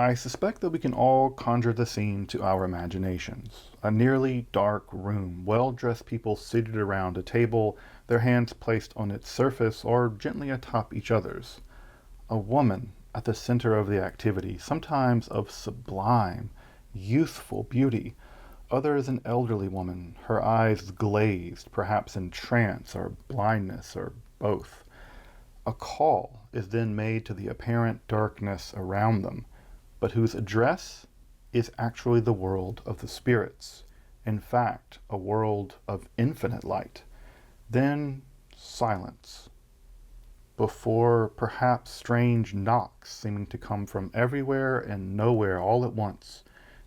I suspect that we can all conjure the scene to our imaginations. A nearly dark room, well-dressed people seated around a table, their hands placed on its surface or gently atop each other's. A woman at the center of the activity, sometimes of sublime, youthful beauty, others an elderly woman, her eyes glazed, perhaps in trance or blindness or both. A call is then made to the apparent darkness around them, but whose address is actually the world of the spirits, in fact, a world of infinite light. Then silence, before perhaps strange knocks seeming to come from everywhere and nowhere all at once,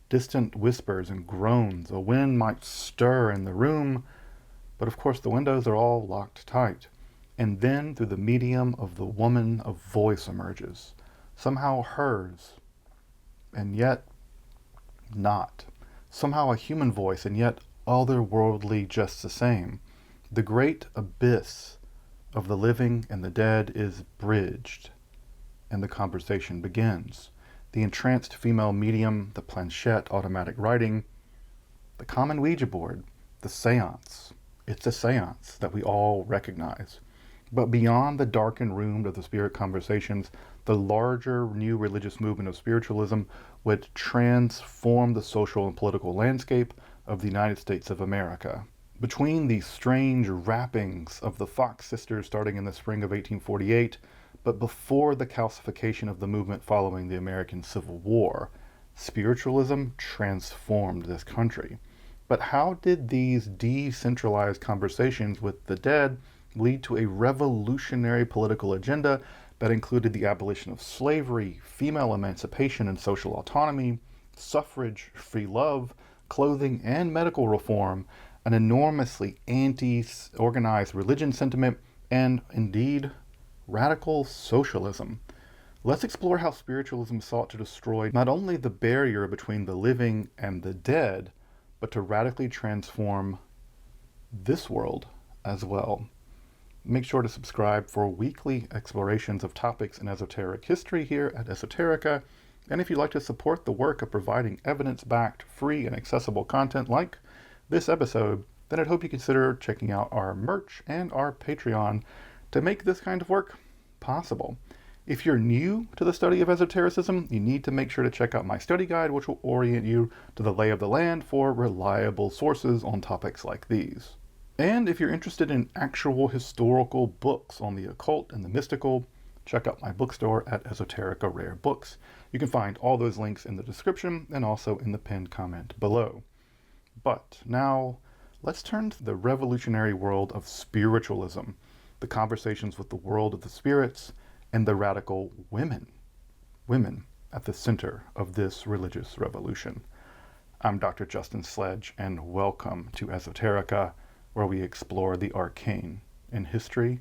distant whispers and groans, a wind might stir in the room, but of course the windows are all locked tight. And then through the medium of the woman a voice emerges, somehow hers, and yet not. Somehow a human voice, and yet otherworldly just the same. The great abyss of the living and the dead is bridged, and the conversation begins. The entranced female medium, the planchette, automatic writing, the common Ouija board, the seance. It's a seance that we all recognize. But beyond the darkened room of the spirit conversations, the larger new religious movement of spiritualism would transform the social and political landscape of the United States of America. Between the strange wrappings of the Fox sisters starting in the spring of 1848, but before the calcification of the movement following the American Civil War, spiritualism transformed this country. But how did these decentralized conversations with the dead lead to a revolutionary political agenda that included the abolition of slavery, female emancipation and social autonomy, suffrage, free love, clothing, and medical reform, an enormously anti-organized religion sentiment, and indeed, radical socialism? Let's explore how spiritualism sought to destroy not only the barrier between the living and the dead, but to radically transform this world as well. Make sure to subscribe for weekly explorations of topics in esoteric history here at Esoterica. And if you'd like to support the work of providing evidence-backed, free, and accessible content like this episode, then I'd hope you consider checking out our merch and our Patreon to make this kind of work possible. If you're new to the study of esotericism, you need to make sure to check out my study guide, which will orient you to the lay of the land for reliable sources on topics like these. And if you're interested in actual historical books on the occult and the mystical, check out my bookstore at Esoterica Rare Books. You can find all those links in the description and also in the pinned comment below. But now, let's turn to the revolutionary world of spiritualism, the conversations with the world of the spirits, and the radical women at the center of this religious revolution. I'm Dr. Justin Sledge, and welcome to Esoterica, where we explore the arcane in history,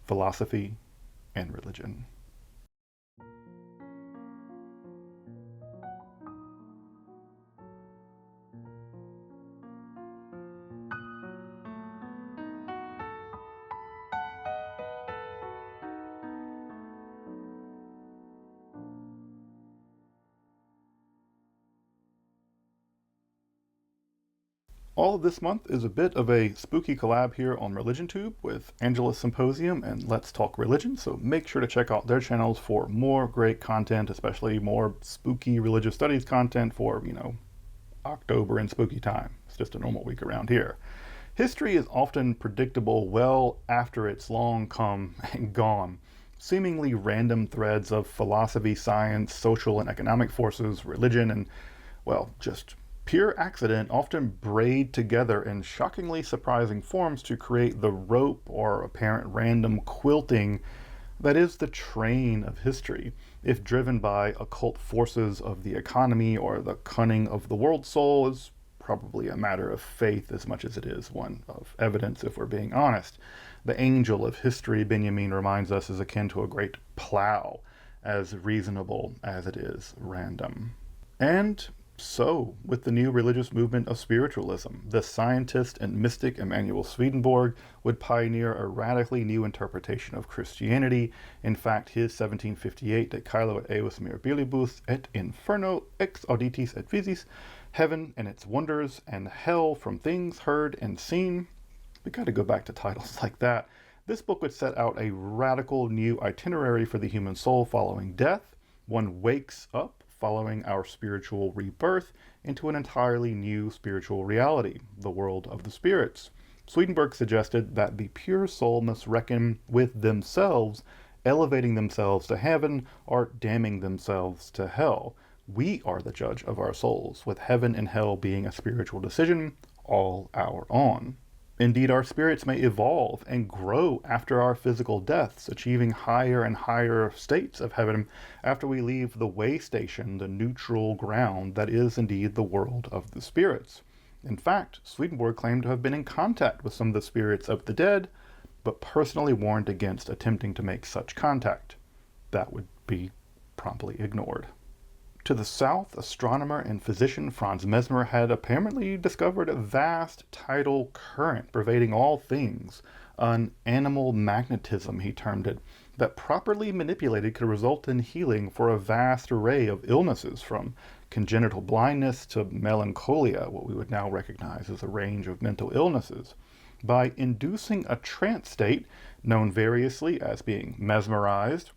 philosophy, and religion. All of this month is a bit of a spooky collab here on ReligionTube with Angela's Symposium and Let's Talk Religion, so make sure to check out their channels for more great content, especially more spooky religious studies content for, October and spooky time. It's just a normal week around here. History is often predictable well after it's long come and gone. Seemingly random threads of philosophy, science, social and economic forces, religion, and, just pure accident often braid together in shockingly surprising forms to create the rope or apparent random quilting that is the train of history, if driven by occult forces of the economy or the cunning of the world soul, is probably a matter of faith as much as it is one of evidence, if we're being honest. The angel of history, Benjamin reminds us, is akin to a great plow, as reasonable as it is random. And So, with the new religious movement of spiritualism, the scientist and mystic Emanuel Swedenborg would pioneer a radically new interpretation of Christianity. In fact, his 1758 De Caelo et Eos Mirabilibus et Inferno ex auditis et visis, Heaven and its wonders and hell from things heard and seen. We gotta go back to titles like that. This book would set out a radical new itinerary for the human soul following death. One wakes up following our spiritual rebirth into an entirely new spiritual reality, the world of the spirits. Swedenborg suggested that the pure soul must reckon with themselves, elevating themselves to heaven or damning themselves to hell. We are the judge of our souls, with heaven and hell being a spiritual decision all our own. Indeed, our spirits may evolve and grow after our physical deaths, achieving higher and higher states of heaven after we leave the way station, the neutral ground that is indeed the world of the spirits. In fact, Swedenborg claimed to have been in contact with some of the spirits of the dead, but personally warned against attempting to make such contact. That would be promptly ignored. To the south, astronomer and physician Franz Mesmer had apparently discovered a vast tidal current pervading all things, an animal magnetism, he termed it, that properly manipulated could result in healing for a vast array of illnesses, from congenital blindness to melancholia, what we would now recognize as a range of mental illnesses. By inducing a trance state, known variously as being mesmerized,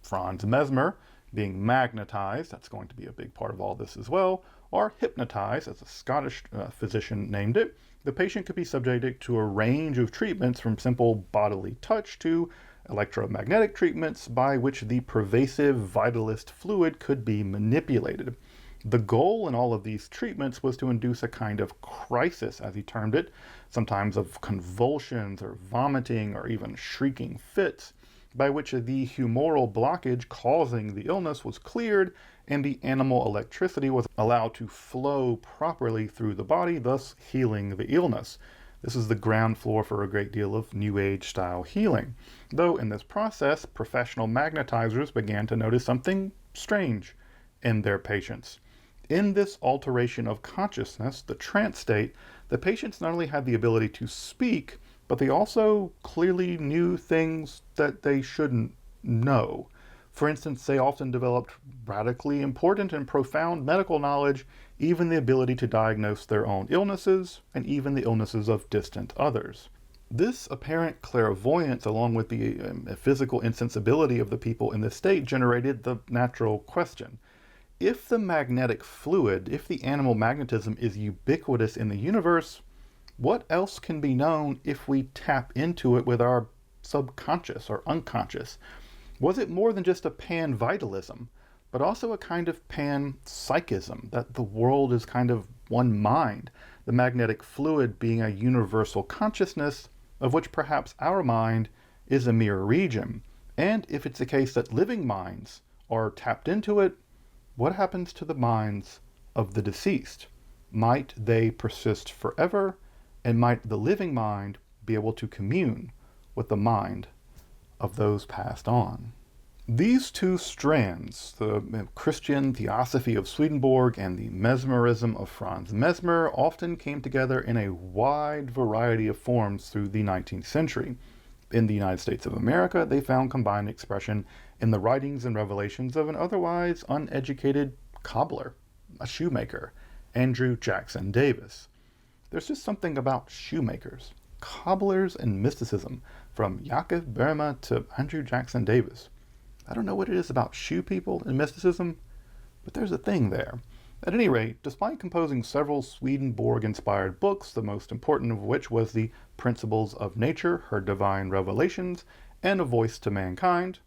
Franz Mesmer, being magnetized, that's going to be a big part of all this as well, or hypnotized, as a Scottish physician named it, the patient could be subjected to a range of treatments from simple bodily touch to electromagnetic treatments by which the pervasive vitalist fluid could be manipulated. The goal in all of these treatments was to induce a kind of crisis, as he termed it, sometimes of convulsions or vomiting or even shrieking fits, by which the humoral blockage causing the illness was cleared and the animal electricity was allowed to flow properly through the body, thus healing the illness. This is the ground floor for a great deal of New Age style healing. Though in this process, professional magnetizers began to notice something strange in their patients. In this alteration of consciousness, the trance state, the patients not only had the ability to speak, but they also clearly knew things that they shouldn't know. For instance, they often developed radically important and profound medical knowledge, even the ability to diagnose their own illnesses, and even the illnesses of distant others. This apparent clairvoyance, along with the physical insensibility of the people in this state, generated the natural question. If the magnetic fluid, if the animal magnetism is ubiquitous in the universe, what else can be known if we tap into it with our subconscious or unconscious? Was it more than just a pan-vitalism, but also a kind of pan-psychism, that the world is kind of one mind, the magnetic fluid being a universal consciousness, of which perhaps our mind is a mere region? And if it's the case that living minds are tapped into it, what happens to the minds of the deceased? Might they persist forever? And might the living mind be able to commune with the mind of those passed on? These two strands, the Christian theosophy of Swedenborg and the mesmerism of Franz Mesmer, often came together in a wide variety of forms through the 19th century. In the United States of America, they found combined expression in the writings and revelations of an otherwise uneducated cobbler, a shoemaker, Andrew Jackson Davis. There's just something about shoemakers, cobblers, and mysticism, from Yaakov Berma to Andrew Jackson Davis. I don't know what it is about shoe people and mysticism, but there's a thing there. At any rate, despite composing several Swedenborg-inspired books, the most important of which was The Principles of Nature, Her Divine Revelations, and A Voice to Mankind,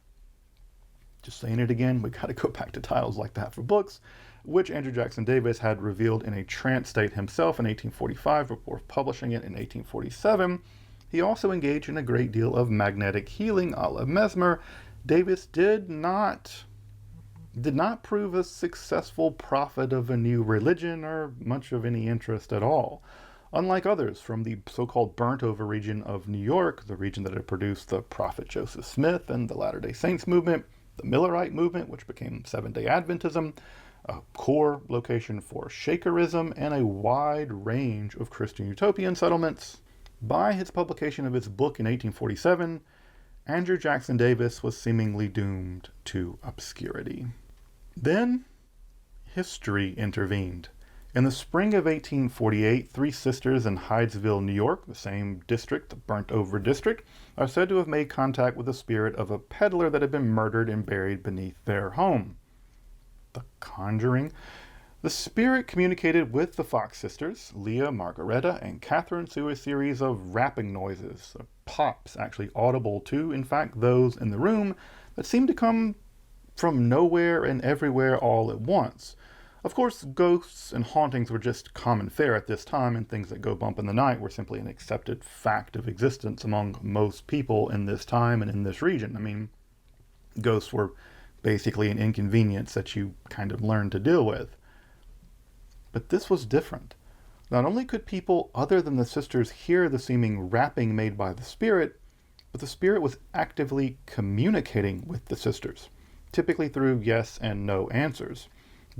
just saying it again, we gotta go back to titles like that for books, which Andrew Jackson Davis had revealed in a trance state himself in 1845 before publishing it in 1847. He also engaged in a great deal of magnetic healing a la Mesmer. Davis did not prove a successful prophet of a new religion or much of any interest at all. Unlike others from the so-called burnt-over region of New York, the region that had produced the prophet Joseph Smith and the Latter-day Saints movement, the Millerite movement, which became Seventh-day Adventism, a core location for Shakerism, and a wide range of Christian utopian settlements. By his publication of his book in 1847, Andrew Jackson Davis was seemingly doomed to obscurity. Then, history intervened. In the spring of 1848, three sisters in Hydesville, New York, the same district, the burnt-over district, are said to have made contact with the spirit of a peddler that had been murdered and buried beneath their home. The Conjuring. The spirit communicated with the Fox sisters, Leah, Margaretta, and Catherine, through a series of rapping noises, pops actually audible to, in fact, those in the room, that seemed to come from nowhere and everywhere all at once. Of course, ghosts and hauntings were just common fare at this time, and things that go bump in the night were simply an accepted fact of existence among most people in this time and in this region. I mean, ghosts were basically an inconvenience that you kind of learned to deal with. But this was different. Not only could people other than the sisters hear the seeming rapping made by the spirit, but the spirit was actively communicating with the sisters, typically through yes and no answers.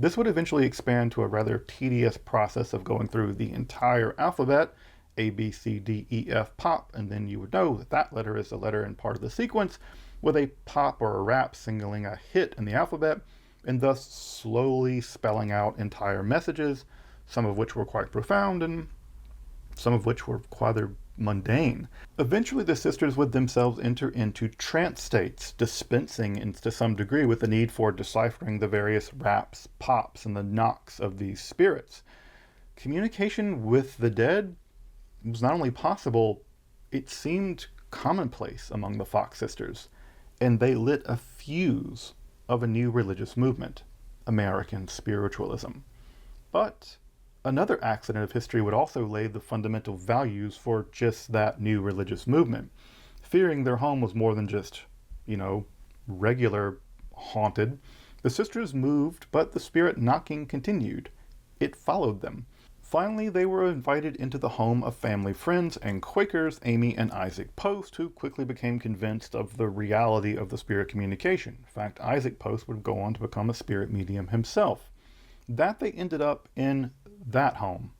This would eventually expand to a rather tedious process of going through the entire alphabet, A, B, C, D, E, F, pop, and then you would know that that letter is a letter and part of the sequence, with a pop or a rap signaling a hit in the alphabet, and thus slowly spelling out entire messages, some of which were quite profound and some of which were rather mundane. Eventually, the sisters would themselves enter into trance states, dispensing to some degree with the need for deciphering the various raps, pops, and the knocks of these spirits. Communication with the dead was not only possible, it seemed commonplace among the Fox sisters, and they lit a fuse of a new religious movement, American spiritualism. But another accident of history would also lay the fundamental values for just that new religious movement. Fearing their home was more than just, regular haunted, the sisters moved, but the spirit knocking continued. It followed them. Finally, they were invited into the home of family friends and Quakers, Amy and Isaac Post, who quickly became convinced of the reality of the spirit communication. In fact, Isaac Post would go on to become a spirit medium himself. That they ended up in that home.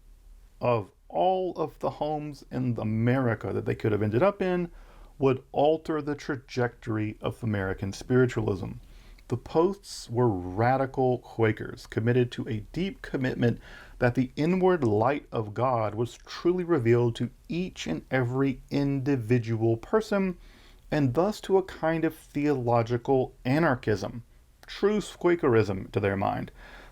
Of all of the homes in America that they could have ended up in, would alter the trajectory of American spiritualism. The Posts were radical Quakers, committed to a deep commitment that the inward light of God was truly revealed to each and every individual person, and thus to a kind of theological anarchism, true Quakerism to their mind.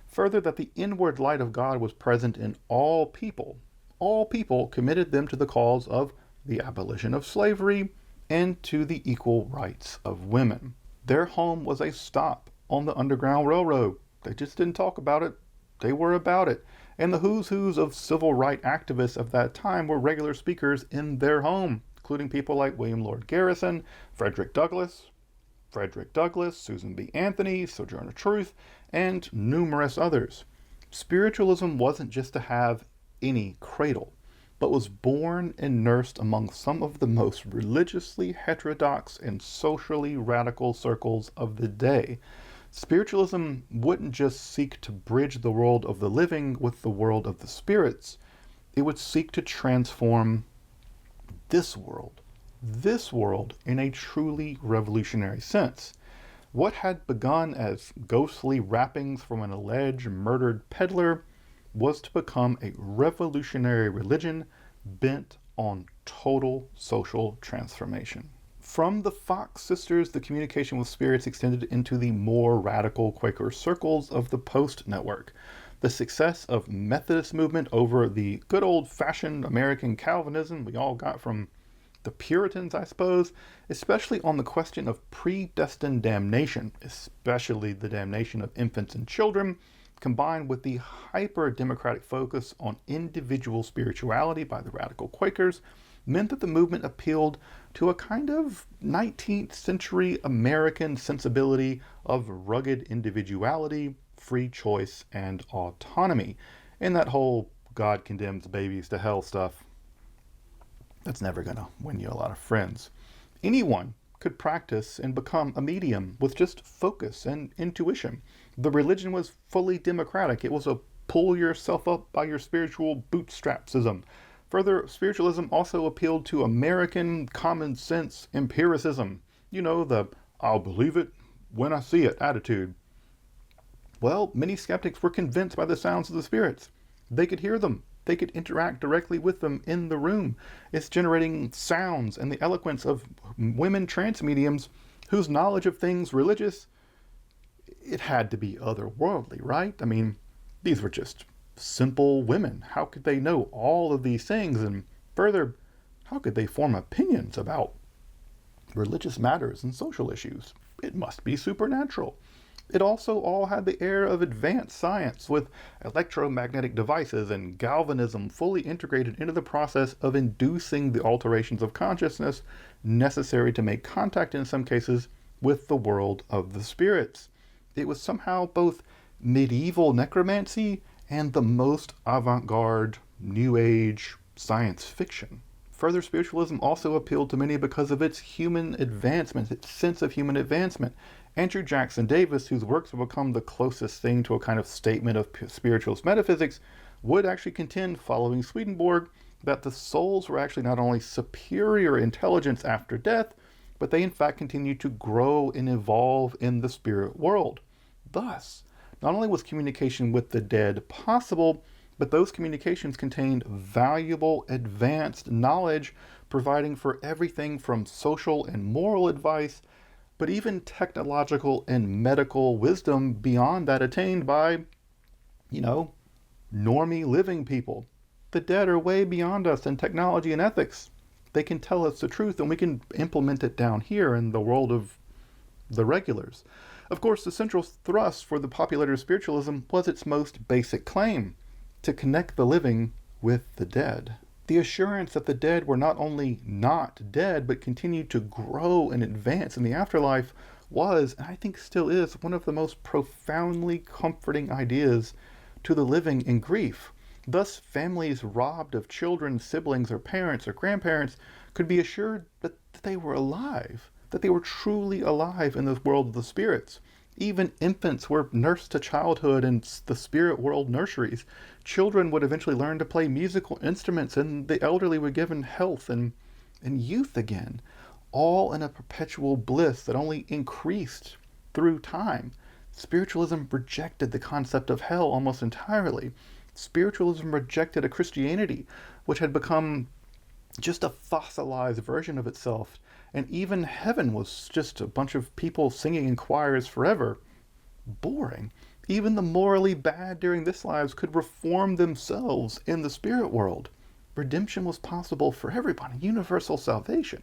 Further, that the inward light of God was present in all people. All people committed them to the cause of the abolition of slavery and to the equal rights of women. Their home was a stop on the Underground Railroad. They just didn't talk about it. They were about it. And the who's who's of civil rights activists of that time were regular speakers in their home, including people like William Lord Garrison, Frederick Douglass, Susan B. Anthony, Sojourner Truth, and numerous others. Spiritualism wasn't just to have any cradle, but was born and nursed among some of the most religiously heterodox and socially radical circles of the day. Spiritualism wouldn't just seek to bridge the world of the living with the world of the spirits. It would seek to transform this world in a truly revolutionary sense. What had begun as ghostly rappings from an alleged murdered peddler was to become a revolutionary religion bent on total social transformation. From the Fox sisters, the communication with spirits extended into the more radical Quaker circles of the Post network. The success of Methodist movement over the good old-fashioned American Calvinism we all got from the Puritans, I suppose, especially on the question of predestined damnation, especially the damnation of infants and children, combined with the hyper-democratic focus on individual spirituality by the radical Quakers, meant that the movement appealed to a kind of 19th century American sensibility of rugged individuality, free choice, and autonomy. And that whole God condemns babies to hell stuff, that's never going to win you a lot of friends. Anyone could practice and become a medium with just focus and intuition. The religion was fully democratic. It was a pull yourself up by your spiritual bootstrapsism. Further, spiritualism also appealed to American common sense empiricism. You know, the I'll believe it when I see it attitude. Well, many skeptics were convinced by the sounds of the spirits. They could hear them. They could interact directly with them in the room. It's generating sounds and the eloquence of women trance mediums whose knowledge of things religious, it had to be otherworldly, right? I mean, these were just simple women. How could they know all of these things? And further, how could they form opinions about religious matters and social issues? It must be supernatural. It also all had the air of advanced science, with electromagnetic devices and galvanism fully integrated into the process of inducing the alterations of consciousness necessary to make contact, in some cases, with the world of the spirits. It was somehow both medieval necromancy and the most avant-garde, New Age science fiction. Further, spiritualism also appealed to many because of its human advancement, its sense of human advancement. Andrew Jackson Davis, whose works have become the closest thing to a kind of statement of spiritualist metaphysics, would actually contend, following Swedenborg, that the souls were actually not only superior intelligence after death, but they in fact continue to grow and evolve in the spirit world. Thus, not only was communication with the dead possible, but those communications contained valuable advanced knowledge, providing for everything from social and moral advice, but even technological and medical wisdom beyond that attained by, normie living people. The dead are way beyond us in technology and ethics. They can tell us the truth and we can implement it down here in the world of the regulars. Of course, the central thrust for the populator of spiritualism was its most basic claim: to connect the living with the dead. The assurance that the dead were not only not dead, but continued to grow and advance in the afterlife was, and I think still is, one of the most profoundly comforting ideas to the living in grief. Thus, families robbed of children, siblings, or parents or grandparents could be assured that they were alive, that they were truly alive in the world of the spirits. Even infants were nursed to childhood in the spirit world nurseries. Children would eventually learn to play musical instruments, and the elderly were given health and youth again, all in a perpetual bliss that only increased through time. Spiritualism rejected the concept of hell almost entirely. Spiritualism rejected a Christianity which had become just a fossilized version of itself, and even heaven was just a bunch of people singing in choirs forever. Boring. Even the morally bad during this lives could reform themselves in the spirit world. Redemption was possible for everybody, universal salvation.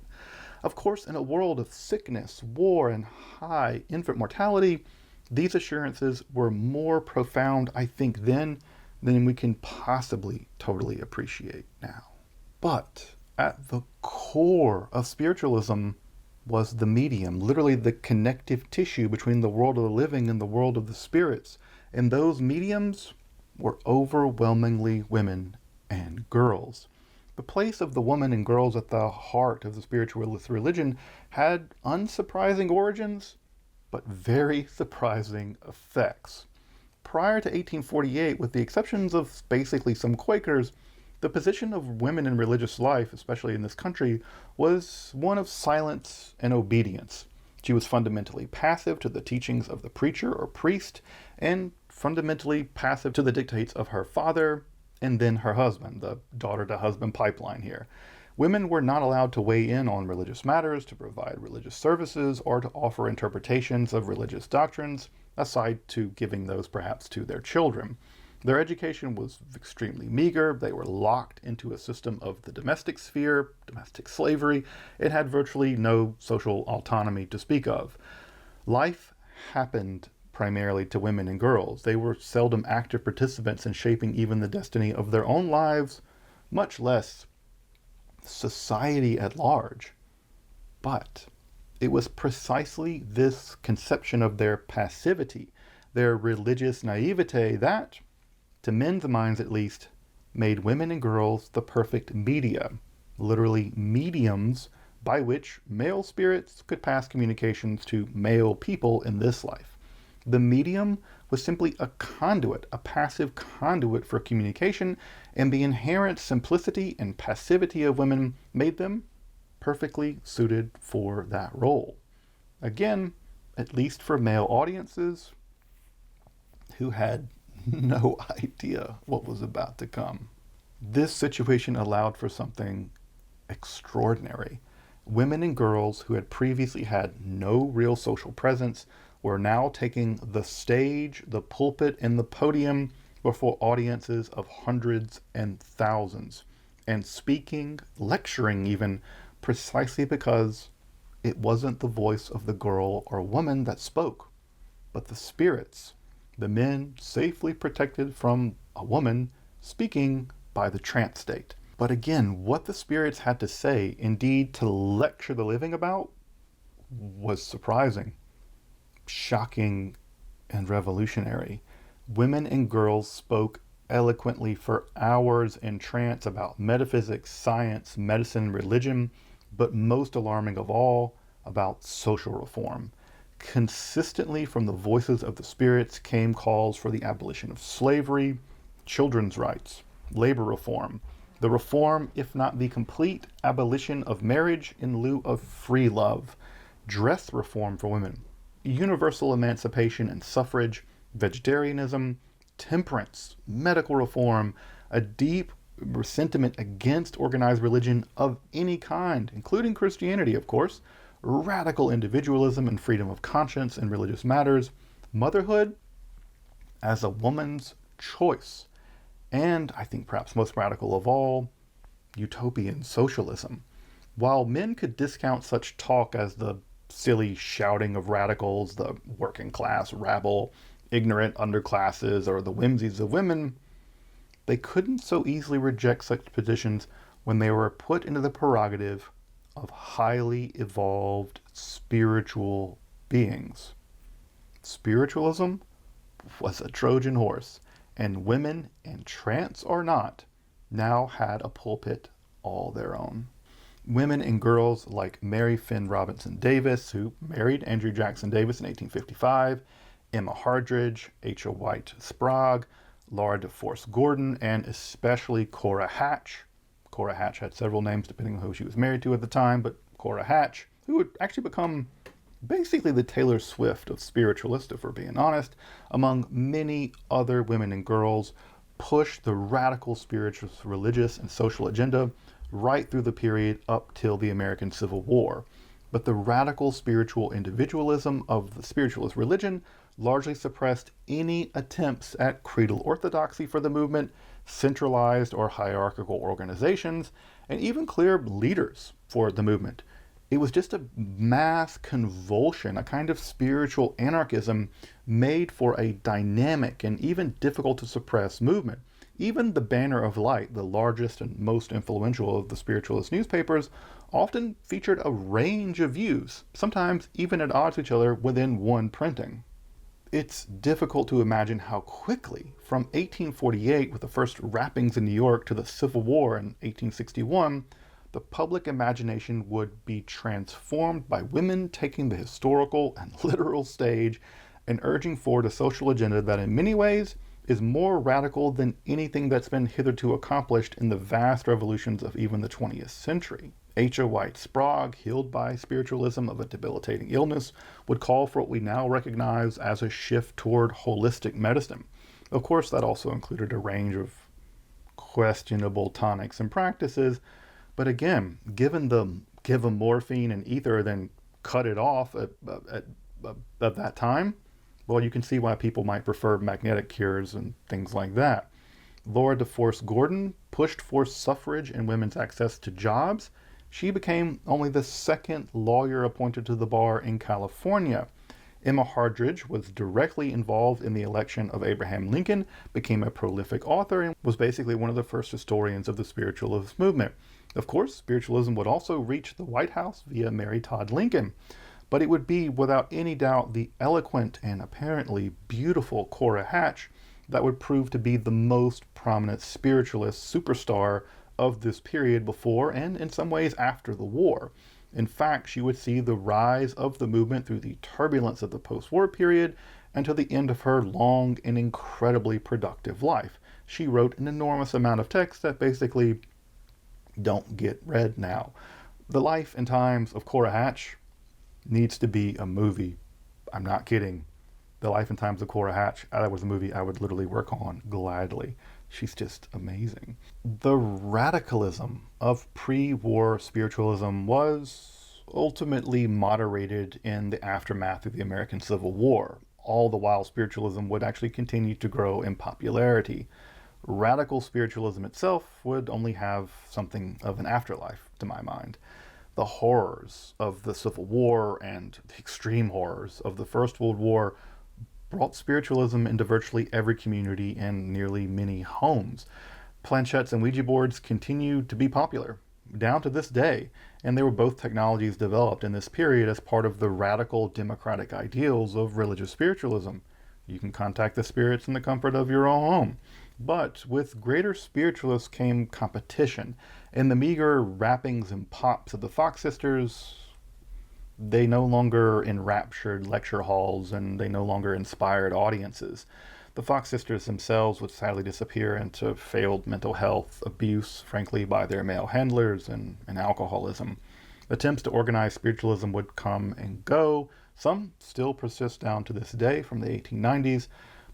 Of course, in a world of sickness, war, and high infant mortality, these assurances were more profound, I think, then than we can possibly totally appreciate now. But at the core of spiritualism was the medium, literally the connective tissue between the world of the living and the world of the spirits. And those mediums were overwhelmingly women and girls. The place of the woman and girls at the heart of the spiritualist religion had unsurprising origins, but very surprising effects. Prior to 1848, with the exceptions of basically some Quakers, the position of women in religious life, especially in this country, was one of silence and obedience. She was fundamentally passive to the teachings of the preacher or priest, and fundamentally passive to the dictates of her father and then her husband, the daughter-to-husband pipeline here. Women were not allowed to weigh in on religious matters, to provide religious services, or to offer interpretations of religious doctrines, aside to giving those perhaps to their children. Their education was extremely meager. They were locked into a system of the domestic sphere, domestic slavery. It had virtually no social autonomy to speak of. Life happened primarily to women and girls. They were seldom active participants in shaping even the destiny of their own lives, much less society at large. But it was precisely this conception of their passivity, their religious naivete, that, to men's minds at least, made women and girls the perfect media, literally mediums by which male spirits could pass communications to male people in this life. The medium was simply a conduit, a passive conduit for communication, and the inherent simplicity and passivity of women made them perfectly suited for that role. Again, at least for male audiences who had no idea what was about to come. This situation allowed for something extraordinary. Women and girls who had previously had no real social presence were now taking the stage, the pulpit, and the podium before audiences of hundreds and thousands, and speaking, lecturing even, precisely because it wasn't the voice of the girl or woman that spoke, but the spirits, the men safely protected from a woman speaking by the trance state. But again, what the spirits had to say, indeed to lecture the living about, was surprising, shocking, and revolutionary. Women and girls spoke eloquently for hours in trance about metaphysics, science, medicine, religion, but most alarming of all, about social reform. Consistently from the voices of the spirits came calls for the abolition of slavery, children's rights, labor reform, the reform, if not the complete abolition of marriage in lieu of free love, dress reform for women, universal emancipation and suffrage, vegetarianism, temperance, medical reform, a deep sentiment against organized religion of any kind, including Christianity, of course, radical individualism and freedom of conscience in religious matters, motherhood as a woman's choice, and I think perhaps most radical of all, utopian socialism. While men could discount such talk as the silly shouting of radicals, the working class rabble, ignorant underclasses, or the whimsies of women, they couldn't so easily reject such positions when they were put into the prerogative of highly evolved spiritual beings. Spiritualism was a Trojan horse, and women, in trance or not, now had a pulpit all their own. Women and girls like Mary Finn Robinson Davis, who married Andrew Jackson Davis in 1855, Emma Hardridge, H.O. White Sprague, Laura DeForest Gordon, and especially Cora Hatch. Cora Hatch had several names depending on who she was married to at the time, but Cora Hatch, who would actually become basically the Taylor Swift of spiritualists, if we're being honest, among many other women and girls, pushed the radical spiritualist, religious, and social agenda right through the period up till the American Civil War. But the radical spiritual individualism of the spiritualist religion largely suppressed any attempts at creedal orthodoxy for the movement, centralized or hierarchical organizations, and even clear leaders for the movement. It was just a mass convulsion, a kind of spiritual anarchism made for a dynamic and even difficult to suppress movement. Even the Banner of Light, the largest and most influential of the spiritualist newspapers, often featured a range of views, sometimes even at odds with each other within one printing. It's difficult to imagine how quickly, from 1848 with the first rappings in New York to the Civil War in 1861, the public imagination would be transformed by women taking the historical and literal stage and urging forward a social agenda that in many ways is more radical than anything that's been hitherto accomplished in the vast revolutions of even the 20th century. H.O. White Sprague, healed by spiritualism of a debilitating illness, would call for what we now recognize as a shift toward holistic medicine. Of course, that also included a range of questionable tonics and practices, but again, given the give 'em morphine and ether, then cut it off at that time, well, you can see why people might prefer magnetic cures and things like that. Laura DeForest Gordon pushed for suffrage and women's access to jobs. She became only the second lawyer appointed to the bar in California. Emma Hardridge was directly involved in the election of Abraham Lincoln, became a prolific author, and was basically one of the first historians of the spiritualist movement. Of course, spiritualism would also reach the White House via Mary Todd Lincoln, but it would be without any doubt the eloquent and apparently beautiful Cora Hatch that would prove to be the most prominent spiritualist superstar of this period before and in some ways after the war. In fact, she would see the rise of the movement through the turbulence of the post-war period until the end of her long and incredibly productive life. She wrote an enormous amount of text that basically don't get read now. The Life and Times of Cora Hatch needs to be a movie. I'm not kidding. The Life and Times of Cora Hatch, that was a movie I would literally work on gladly. She's just amazing. The radicalism of pre-war spiritualism was ultimately moderated in the aftermath of the American Civil War. All the while, spiritualism would actually continue to grow in popularity. Radical spiritualism itself would only have something of an afterlife, to my mind. The horrors of the Civil War and the extreme horrors of the First World War brought spiritualism into virtually every community and nearly many homes. Planchettes and Ouija boards continue to be popular down to this day, and they were both technologies developed in this period as part of the radical democratic ideals of religious spiritualism. You can contact the spirits in the comfort of your own home. But with greater spiritualists came competition, and the meager rappings and pops of the Fox sisters, they no longer enraptured lecture halls and they no longer inspired audiences. The Fox sisters themselves would sadly disappear into failed mental health, abuse, frankly, by their male handlers, and alcoholism. Attempts to organize spiritualism would come and go. Some still persist down to this day from the 1890s,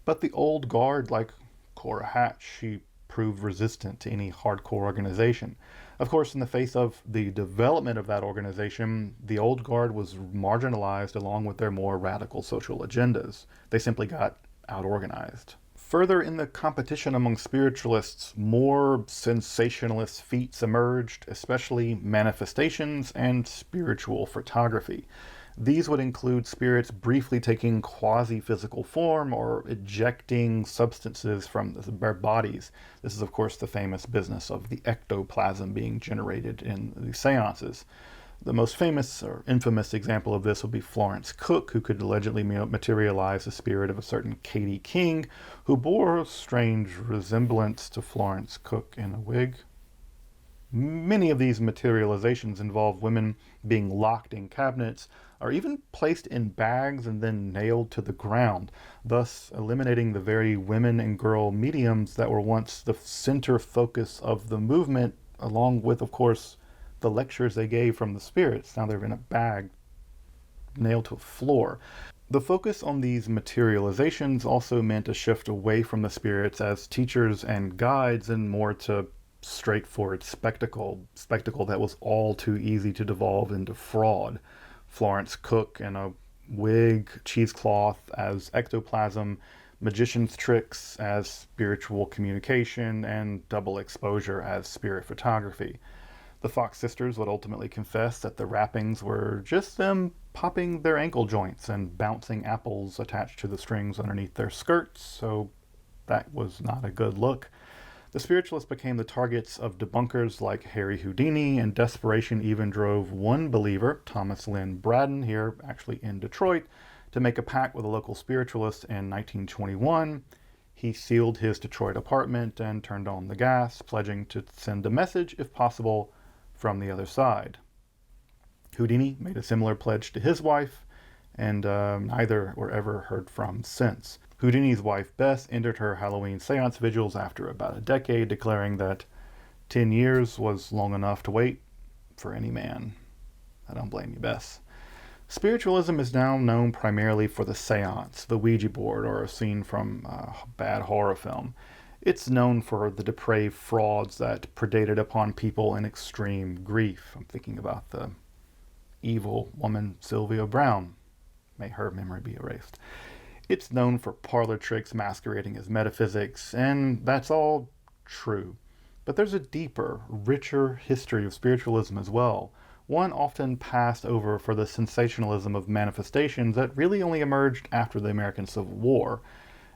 but the old guard, like Cora Hatch, she proved resistant to any hardcore organization. Of course, in the face of the development of that organization, the old guard was marginalized along with their more radical social agendas. They simply got out-organized. Further in the competition among spiritualists, more sensationalist feats emerged, especially manifestations and spiritual photography. These would include spirits briefly taking quasi-physical form or ejecting substances from their bodies. This is, of course, the famous business of the ectoplasm being generated in the seances. The most famous or infamous example of this would be Florence Cook, who could allegedly materialize the spirit of a certain Katie King, who bore a strange resemblance to Florence Cook in a wig. Many of these materializations involve women being locked in cabinets or even placed in bags and then nailed to the ground, thus eliminating the very women and girl mediums that were once the center focus of the movement, along with, of course, the lectures they gave from the spirits. Now they're in a bag, nailed to a floor. The focus on these materializations also meant a shift away from the spirits as teachers and guides and more to straightforward spectacle that was all too easy to devolve into fraud. Florence Cook in a wig, cheesecloth as ectoplasm, magician's tricks as spiritual communication, and double exposure as spirit photography. The Fox sisters would ultimately confess that the wrappings were just them popping their ankle joints and bouncing apples attached to the strings underneath their skirts, so that was not a good look. The spiritualists became the targets of debunkers like Harry Houdini, and desperation even drove one believer, Thomas Lynn Braden, here actually in Detroit, to make a pact with a local spiritualist in 1921. He sealed his Detroit apartment and turned on the gas, pledging to send a message, if possible, from the other side. Houdini made a similar pledge to his wife, and neither were ever heard from since. Houdini's wife, Bess, ended her Halloween seance vigils after about a decade, declaring that 10 years was long enough to wait for any man. I don't blame you, Bess. Spiritualism is now known primarily for the seance, the Ouija board, or a scene from a bad horror film. It's known for the depraved frauds that predated upon people in extreme grief. I'm thinking about the evil woman Sylvia Browne. May her memory be erased. It's known for parlor tricks masquerading as metaphysics, and that's all true. But there's a deeper, richer history of spiritualism as well, one often passed over for the sensationalism of manifestations that really only emerged after the American Civil War.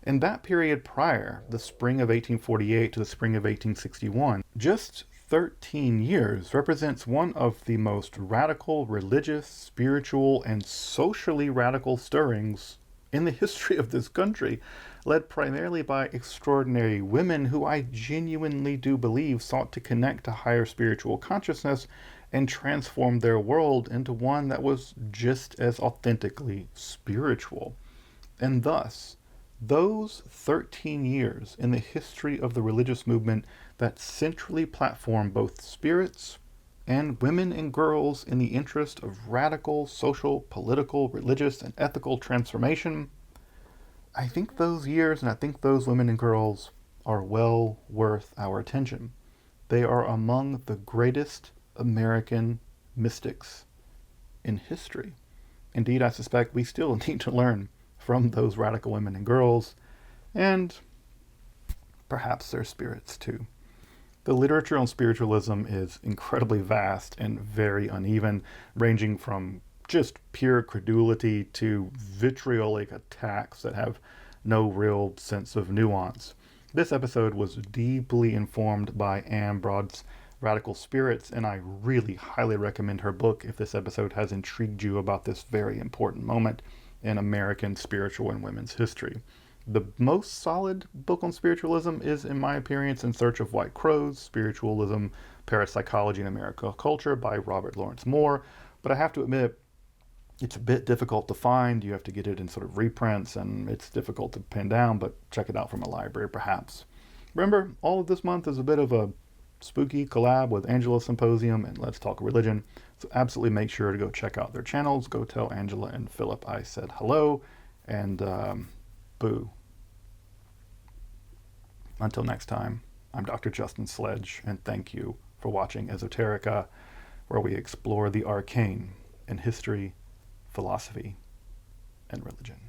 In that period prior, the spring of 1848 to the spring of 1861, just 13 years represents one of the most radical religious, spiritual, and socially radical stirrings in the history of this country, led primarily by extraordinary women who I genuinely do believe sought to connect to higher spiritual consciousness and transform their world into one that was just as authentically spiritual. And thus, those 13 years in the history of the religious movement that centrally platform both spirits and women and girls in the interest of radical social, political, religious, and ethical transformation, I think those years and I think those women and girls are well worth our attention. They are among the greatest American mystics in history. Indeed, I suspect we still need to learn from those radical women and girls, and perhaps their spirits too. The literature on spiritualism is incredibly vast and very uneven, ranging from just pure credulity to vitriolic attacks that have no real sense of nuance. This episode was deeply informed by Anne Broad's Radical Spirits, and I really highly recommend her book if this episode has intrigued you about this very important moment in American spiritual and women's history. The most solid book on spiritualism is, in my appearance, In Search of White Crows, Spiritualism, Parapsychology, and American Culture by Robert Lawrence Moore, but I have to admit, it's a bit difficult to find. You have to get it in sort of reprints, and it's difficult to pin down, but check it out from a library perhaps. Remember, all of this month is a bit of a spooky collab with Angela Symposium and Let's Talk Religion, so absolutely make sure to go check out their channels. Go tell Angela and Philip I said hello, and boo. Until next time, I'm Dr. Justin Sledge, and thank you for watching Esoterica, where we explore the arcane in history, philosophy, and religion.